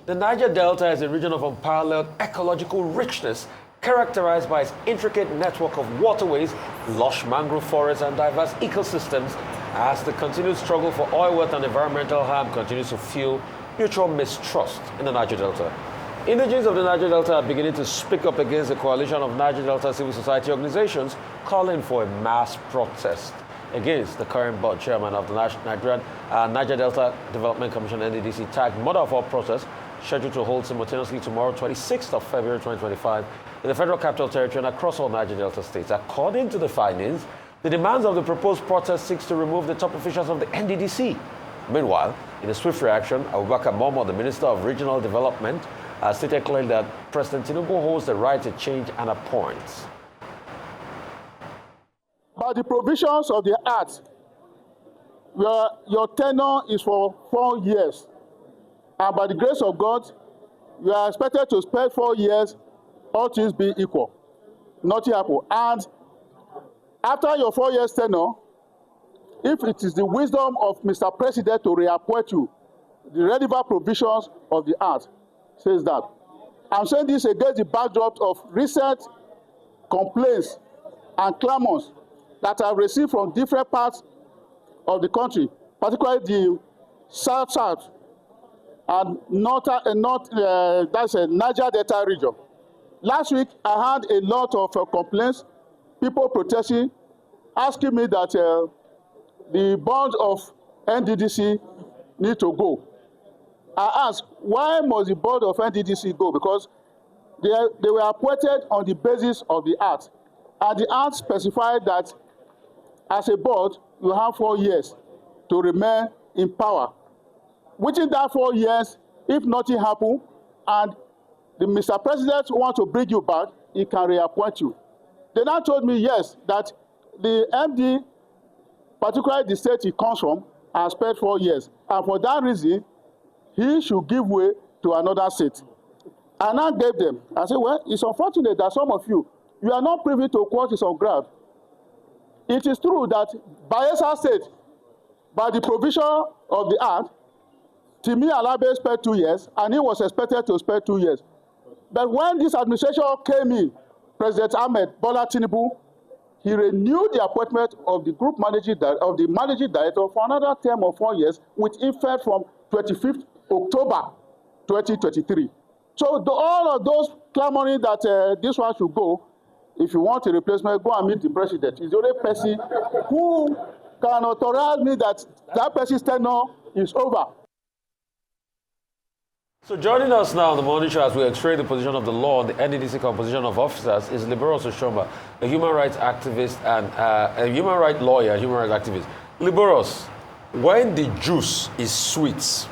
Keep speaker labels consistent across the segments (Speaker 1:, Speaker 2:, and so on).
Speaker 1: The Niger Delta is a region of unparalleled ecological richness characterized by its intricate network of waterways, lush mangrove forests, and diverse ecosystems as the continued struggle for oil wealth and environmental harm continues to fuel mutual mistrust in the Niger Delta. Indigenes of the Niger Delta are beginning to speak up against the coalition of Niger Delta civil society organizations calling for a mass protest against the current board chairman of the Niger Delta Development Commission, NDDC, tagged mother of all protests, scheduled to hold simultaneously tomorrow, 26th of February 2025, in the Federal Capital Territory and across all Niger Delta states. According to the findings, the demands of the proposed protest seeks to remove the top officials of the NDDC. Meanwhile, in a swift reaction, Abubakar Momo, the Minister of Regional Development, stated clearly that President Tinubu holds the right to change and appoint.
Speaker 2: By the provisions of the Act, your tenure is for 4 years. And by the grace of God, you are expected to spend 4 years, all things being equal. Nothing happen. And after your 4 years tenure, if it is the wisdom of Mr. President to reappoint you, the relevant provisions of the Act says that. I'm saying this against the backdrop of recent complaints and clamors that I've received from different parts of the country, particularly the South and that's a Niger Delta region. Last week, I had a lot of complaints, people protesting, asking me that the board of NDDC need to go. I asked, why must the board of NDDC go? Because they were appointed on the basis of the Act. And the Act specified that as a board, you have 4 years to remain in power. Within that 4 years, if nothing happens, and the Mr. President wants to bring you back, he can reappoint you. They now told me, yes, that the MD, particularly the state he comes from, has spent 4 years. And for that reason, he should give way to another seat. I now gave them. I said, well, it's unfortunate that some of you are not privy to what is on ground. It is true that Bayelsa State, by the provision of the Act, Timi Alabe spent 2 years, and he was expected to spend 2 years. But when this administration came in, President Ahmed Bola Tinubu, he renewed the appointment of the managing director for another term of 4 years, with effect from 25th October 2023. So all of those clamoring that this one should go, if you want a replacement, go and meet the president. He's the only person who can authorize me that that person's tenure is over.
Speaker 1: So joining us now on the morning show as we explain the position of the law on the NDDC composition of officers is Liborous Oshoma, a human rights activist and a human rights lawyer, human rights activist. Liborous, when the juice is sweet,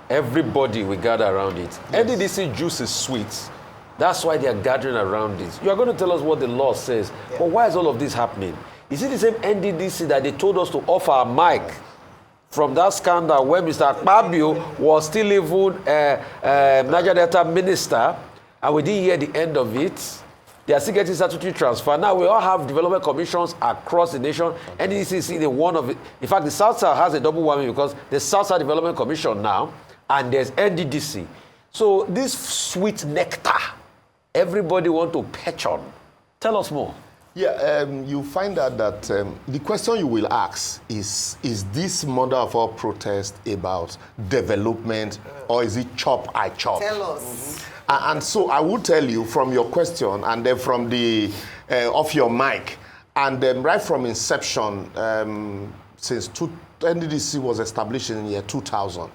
Speaker 1: everybody will gather around it. Yes. NDDC juice is sweet. That's why they are gathering around it. You are going to tell us what the law says. Yeah. But why is all of this happening? Is it the same NDDC that they told us to offer a mic from that scandal where Mr. Akpabio was still even Niger Delta minister, and we didn't hear the end of it? They are still getting statutory transfer. Now we all have development commissions across the nation. NDDC is the one of it. In fact, the South-South has a double whammy because there's South-South Development Commission now, and there's NDDC. So this sweet nectar, everybody want to patch on. Tell us more.
Speaker 3: Yeah, you find out that the question you will ask is this mother of all protest about development, or is it chop I chop?
Speaker 4: Tell us.
Speaker 3: And so I will tell you from your question and then from the off your mic, and right from inception, since NDDC was established in the year 2000,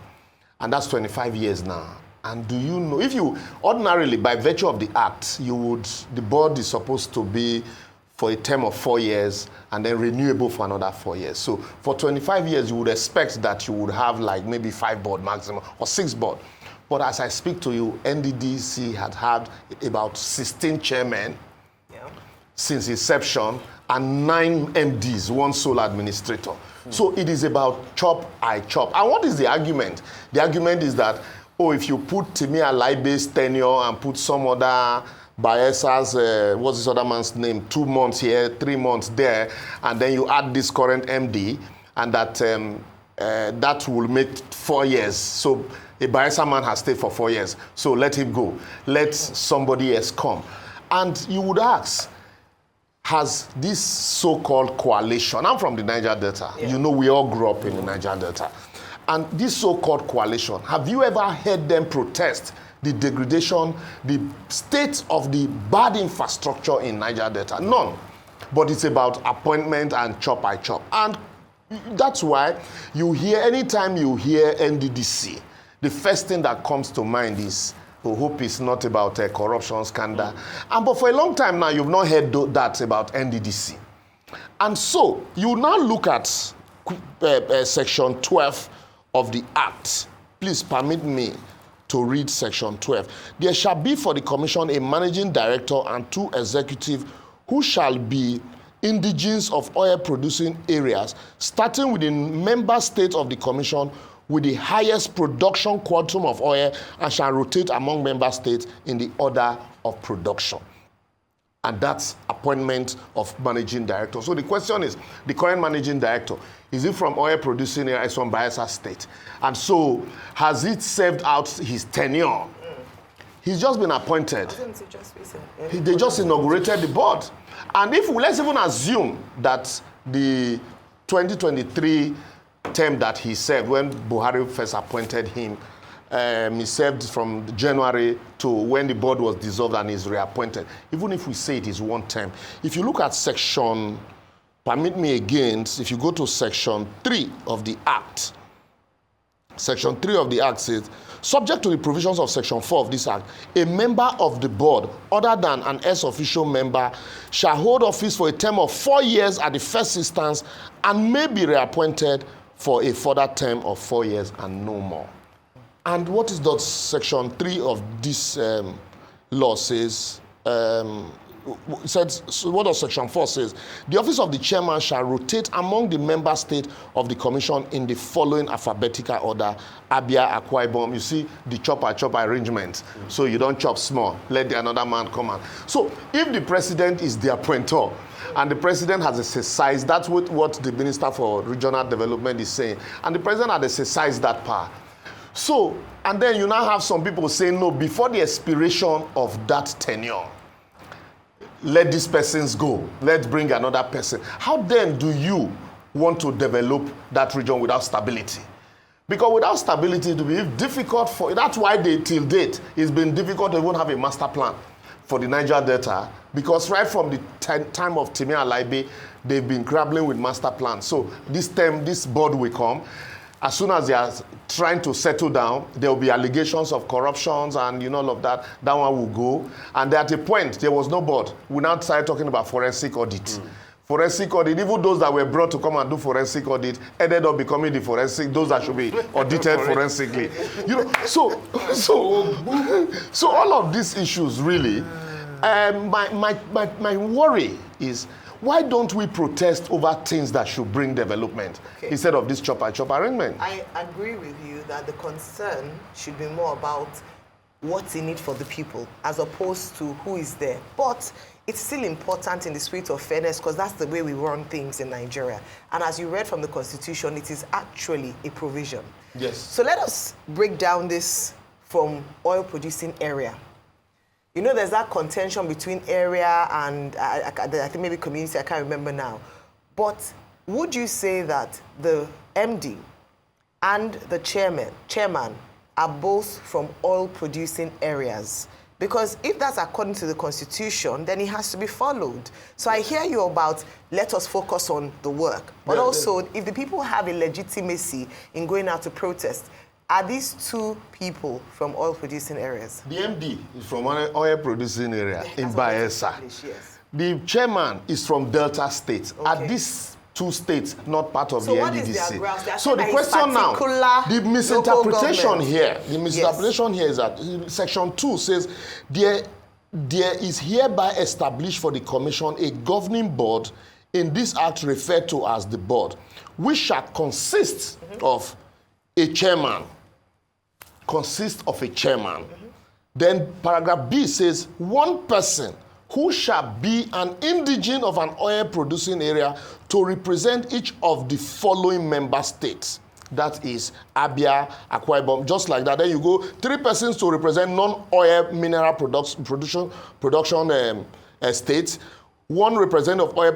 Speaker 3: and that's 25 years now. And do you know, if you ordinarily, by virtue of the act, the board is supposed to be for a term of 4 years and then renewable for another 4 years. So for 25 years, you would expect that you would have like maybe 5 board maximum or 6 board. But as I speak to you, NDDC had about 16 chairmen since inception and 9 MDs, 1 sole administrator. So it is about chop I chop. And what is the argument? The argument is that, oh, if you put Timi Alaibe's tenure and put some other Bayesa's, what's this other man's name, 2 months here, 3 months there, and then you add this current MD, and that that will make 4 years. So a Bayelsa man has stayed for 4 years. So let him go. Let somebody else come. And you would ask, has this so-called coalition, I'm from the Niger Delta. Yeah. You know, we all grew up in the Niger Delta. And this so-called coalition, have you ever heard them protest the degradation, the state of the bad infrastructure in Niger Delta? None. But it's about appointment and chop by chop. And that's why you hear, anytime you hear NDDC, the first thing that comes to mind is, we hope it's not about a corruption scandal. But for a long time now, you've not heard that about NDDC. And so, you now look at section 12 of the Act. Please permit me to read section 12. There shall be for the commission a managing director and 2 executives who shall be indigenes of oil-producing areas, starting with the member states of the commission with the highest production quantum of oil, and shall rotate among member states in the order of production. And that's appointment of managing director. So the question is, the current managing director, is he from oil-producing area? Is from Bayelsa State. And so, has it served out his tenure? He's just been appointed. They just inaugurated the board. And if let's even assume that the 2023 term that he served, when Buhari first appointed him, he served from January to when the board was dissolved and is reappointed. Even if we say it is 1 term, if you look at section, permit me again, if you go to section 3 of the Act, section 3 of the Act says, subject to the provisions of section 4 of this Act, a member of the board, other than an ex-officio member, shall hold office for a term of 4 years at the first instance and may be reappointed for a further term of 4 years and no more. And what is that section 3 of this law says? So what does section 4 says? The office of the chairman shall rotate among the member states of the commission in the following alphabetical order: Abia, Akwa Ibom. You see the chop arrangement. So you don't chop small, let another man come on. So if the president is the appointer, and the president has exercised, that's what the Minister for Regional Development is saying, and the president has exercised that power. So, and then you now have some people saying, no, before the expiration of that tenure, let these persons go. Let's bring another person. How then do you want to develop that region without stability? Because without stability, it will be difficult for, that's why till date, it's been difficult to even have a master plan for the Niger Delta, because right from the time of Timi Alaibe, they've been grappling with master plans. So this time, this board will come. As soon as they are trying to settle down, there will be allegations of corruptions and all of that. That one will go. And at a point, there was no board. We now started talking about forensic audit. Forensic audit, even those that were brought to come and do forensic audit ended up becoming the forensic, those that should be audited forensically. So all of these issues really, my worry is, why don't we protest over things that should bring development instead of this chop arrangement?
Speaker 4: I agree with you that the concern should be more about what's in it for the people as opposed to who is there. But it's still important in the spirit of fairness because that's the way we run things in Nigeria. And as you read from the Constitution, it is actually a provision.
Speaker 3: Yes.
Speaker 4: So let us break down this from oil-producing area. You know, there's that contention between area and I think maybe community, I can't remember now. But would you say that the MD and the chairman are both from oil-producing areas? Because if that's according to the Constitution, then it has to be followed. So I hear you about let us focus on the work. But also, if the people have a legitimacy in going out to protest, are these two people from oil-producing areas?
Speaker 3: The MD is from an oil-producing area in Bayelsa.
Speaker 4: Yes.
Speaker 3: The chairman is from Delta State. Okay. Are these two states not part of the NDDC?
Speaker 4: What is their grounds?
Speaker 3: So the question now, the misinterpretation here, is that Section 2 says, there is hereby established for the Commission a governing board, in this act referred to as the board, which shall consist of a chairman. Then paragraph B says, one person who shall be an indigene of an oil-producing area to represent each of the following member states. That is Abia, Akwa Ibom, just like that. Then you go 3 persons to represent non-oil mineral production states, 1 representative of oil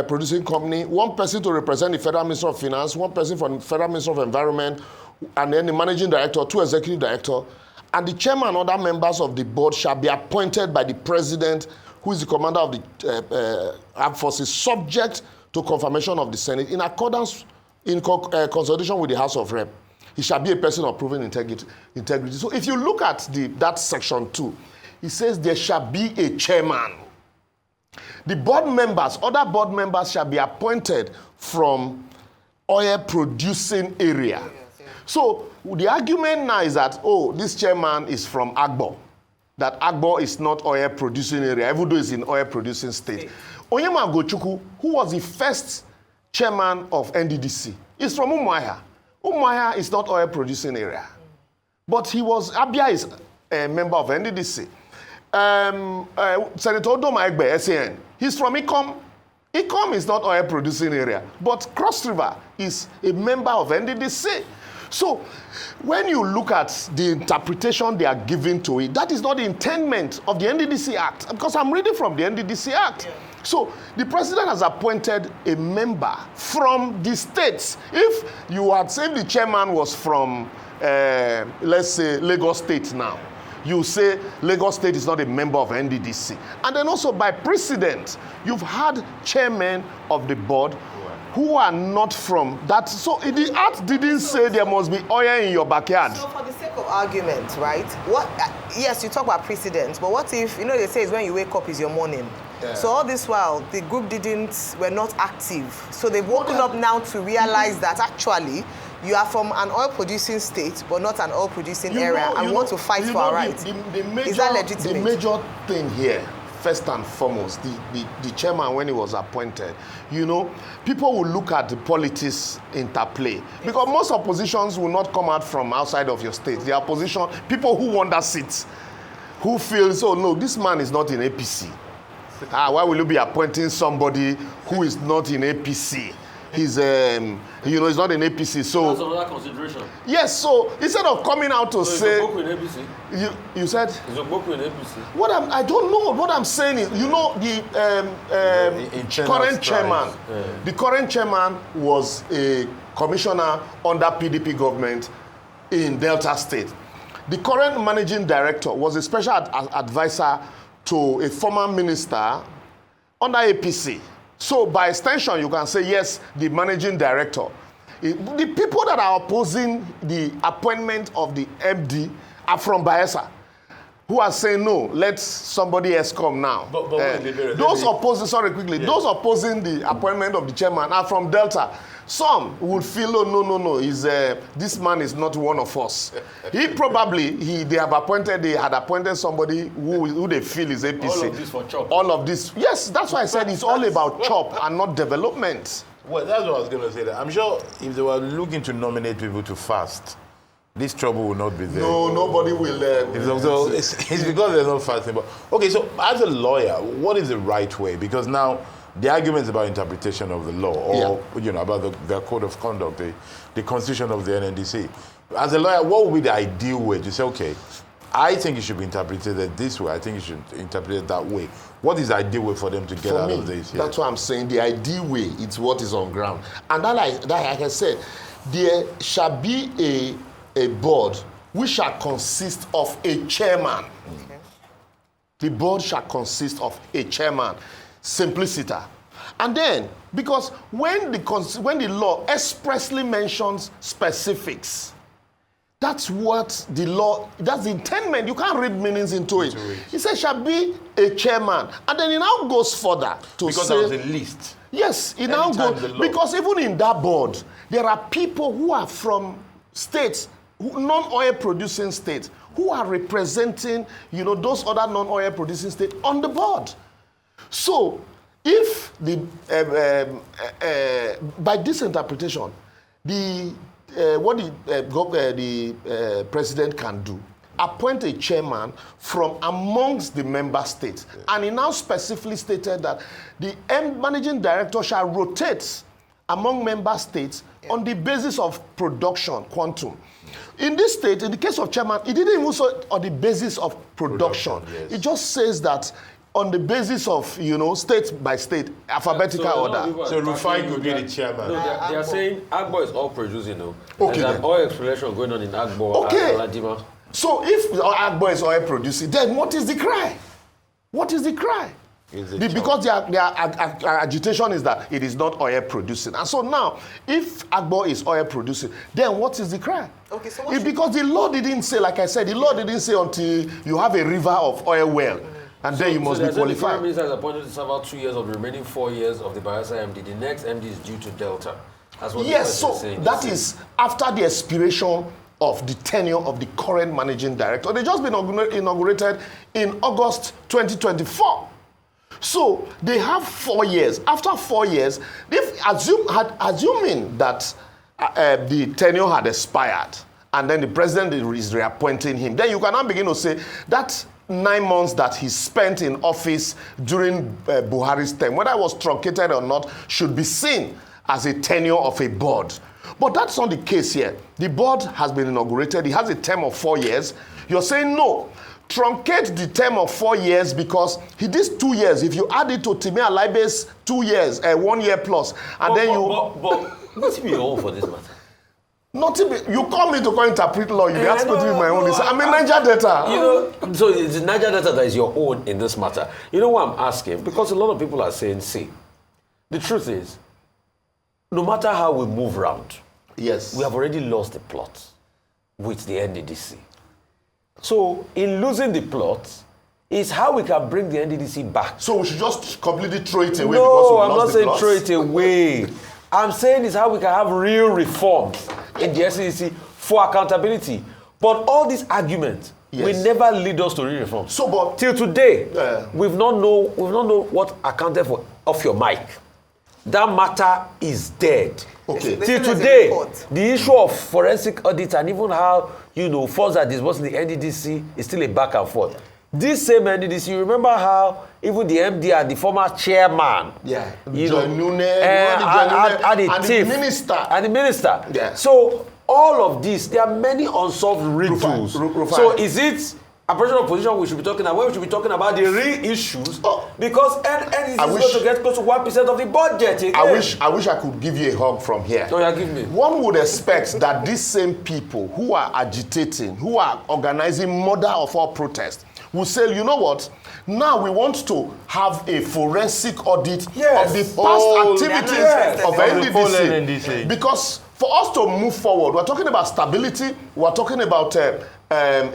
Speaker 3: producing company, 1 person to represent the Federal Minister of Finance, 1 person from the Federal Minister of Environment, and then the Managing Director, 2 Executive Director, and the Chairman and other members of the board shall be appointed by the President, who is the Commander of the Armed Forces, subject to confirmation of the Senate, in accordance, in consultation with the House of Rep. He shall be a person of proven integrity. So if you look at that section 2, it says there shall be a chairman. The board members, other board members shall be appointed from oil producing area. So the argument now is that, oh, this chairman is from Agbo, that Agbo is not oil producing area, even though it's in oil producing state. Onyema Gochukwu, who was the first chairman of NDDC, is from Umuahia. Umuahia is not oil producing area. But Abia is a member of NDDC. Senator Odoma Egbe, SAN, he's from Ikom. Ikom is not oil producing area. But Cross River is a member of NDDC. So when you look at the interpretation they are giving to it, that is not the intendment of the NDDC Act, because I'm reading from the NDDC Act. Yeah. So the president has appointed a member from the states. If you had said the chairman was from, let's say, Lagos State now, you say Lagos State is not a member of NDDC. And then also by precedent, you've had chairmen of the board who are not from that. So the Act didn't say there must be oil in your backyard.
Speaker 4: So for the sake of argument, right, yes, you talk about precedent, but what if, they say it's when you wake up is your morning. Yeah. So all this while, the group were not active. So they've woken up now to realize that actually you are from an oil-producing state, but not an oil-producing area, and want to fight for our rights. Is that legitimate?
Speaker 3: The major thing here, first and foremost, the chairman, when he was appointed, people will look at the politics interplay. Because most oppositions will not come out from outside of your state. The opposition, people who want that seat, who feels, oh no, this man is not in APC. Why will you be appointing somebody who is not in APC? He's he's not in APC. So
Speaker 1: that's another consideration.
Speaker 3: Yes, so instead of coming out to say, you said
Speaker 1: is Ogboku in APC?
Speaker 3: I don't know. What I'm saying is, the current chairman, the current chairman was a commissioner under PDP government in Delta State. The current managing director was a special advisor to a former minister under APC. So by extension, you can say, yes, the managing director. The people that are opposing the appointment of the MD are from Bayelsa, who are saying, no, let somebody else come now. Those opposing the appointment of the chairman are from Delta. Some would feel, oh, no, this man is not one of us. They had appointed somebody who they feel is APC.
Speaker 1: All of this for chop.
Speaker 3: All of this. Yes, that's why I said it's all about chop and not development.
Speaker 5: Well, that's what I was going to say. That I'm sure if they were looking to nominate people to fast, this trouble will not be there.
Speaker 3: No, nobody will.
Speaker 5: It's because they're not fasting. But okay, so as a lawyer, what is the right way? Because now the arguments about interpretation of the law, or about the code of conduct, the constitution of the NDDC. As a lawyer, what would be the ideal way to say, okay, I think it should be interpreted this way. I think it should interpret it that way. What is the ideal way for them to get out of this?
Speaker 3: That's what I'm saying. The ideal way is what is on ground. And that, like I said, there shall be a board which shall consist of a chairman. Okay. The board shall consist of a chairman. Simpliciter. And then, because when the law expressly mentions specifics, that's what the law, that's the intendment. You can't read meanings into it. It says shall be a chairman. And then it now goes further to say...
Speaker 5: Because there was a list.
Speaker 3: Yes, it now goes... Because even in that board, there are people who are from states, non-oil producing states, who are representing, those other non-oil producing states on the board. So, if by this interpretation, what the president can do, appoint a chairman from amongst the member states, and he now specifically stated that the managing director shall rotate among member states on the basis of production quantum. In this state, in the case of chairman, it didn't even say on the basis of production.
Speaker 5: Yes.
Speaker 3: It just says that on the basis of, state by state, alphabetical order.
Speaker 5: So Rufai could be the chairman.
Speaker 1: No, they are saying Agbo is all producing,
Speaker 3: Okay,
Speaker 1: There's an oil exploration going on in Agbo.
Speaker 3: Okay.
Speaker 1: Aladima.
Speaker 3: So if Agbo is oil producing, then what is the cry? What is the cry? Because their agitation is that it is not oil producing. And so now, if Agbo is oil producing, then what is the cry?
Speaker 4: Okay, so
Speaker 3: because the law didn't say, like I said, the law didn't say until you have a river of oil well, and then you must be qualified.
Speaker 1: The Prime Minister has appointed to serve out 2 years of the remaining 4 years of the Bayelsa MD. The next MD is due to Delta. That's what
Speaker 3: Yes, so that is after the expiration of the tenure of the current managing director. They just been inaugurated in August 2024. So they have 4 years. After 4 years, assuming that the tenure had expired, and then the president is reappointing him, then you can now begin to say that 9 months that he spent in office during Buhari's term, whether it was truncated or not, should be seen as a tenure of a board. But that's not the case here. The board has been inaugurated. It has a term of 4 years. You're saying no. Truncate the term of 4 years because he did 2 years. If you add it to Timi Alaibe's 2 years, 1 year plus, and
Speaker 1: But what's be all for this matter?
Speaker 3: You call me to go interpret law, you ask me to be my own. I mean, Niger Delta.
Speaker 1: So it's Niger Delta that is your own in this matter. You know why I'm asking? Because a lot of people are saying, see, the truth is, no matter how we move around,
Speaker 3: yes,
Speaker 1: we have already lost the plot with the NDDC. So in losing the plot is how we can bring the NDDC back.
Speaker 3: So we should just completely throw it away
Speaker 1: No,
Speaker 3: because we
Speaker 1: I'm not
Speaker 3: lost the
Speaker 1: saying
Speaker 3: plot?
Speaker 1: throw it away. I'm saying is how we can have real reforms in the NDDC for accountability. But all these arguments will never lead us to real reforms.
Speaker 3: So, but
Speaker 1: till today, we've not know what accounted for off your mic. That matter is dead.
Speaker 3: Okay.
Speaker 1: Till today, the issue of forensic audit and even how funds are disbursed in the NDDC is still a back and forth. This same NDDC, you remember how even the MD and the former chairman,
Speaker 3: and the
Speaker 1: minister.
Speaker 3: Yeah.
Speaker 1: So all of this, there are many unsolved riddles. So is it a personal position we should be talking about? We should be talking about the real issues because NDDC is going to get close to 1% of the budget. Again.
Speaker 3: I wish I could give you a hug from here.
Speaker 1: No, give me.
Speaker 3: One would expect that these same people who are agitating, who are organizing murder of all protests, will say, you know what? Now we want to have a forensic audit of the past activities of NDDC. Because for us to move forward, we're talking about stability, we're talking about a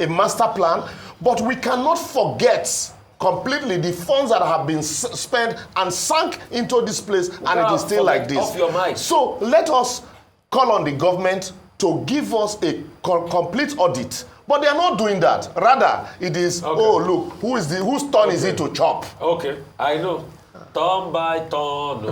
Speaker 3: master plan, but we cannot forget completely the funds that have been spent and sunk into this place, and it is still like this.
Speaker 1: Off your mind.
Speaker 3: So let us call on the government to give us a complete audit. But they are not doing that. Rather, it is, look, whose turn is it to chop?
Speaker 1: Okay, I know. Turn by turn,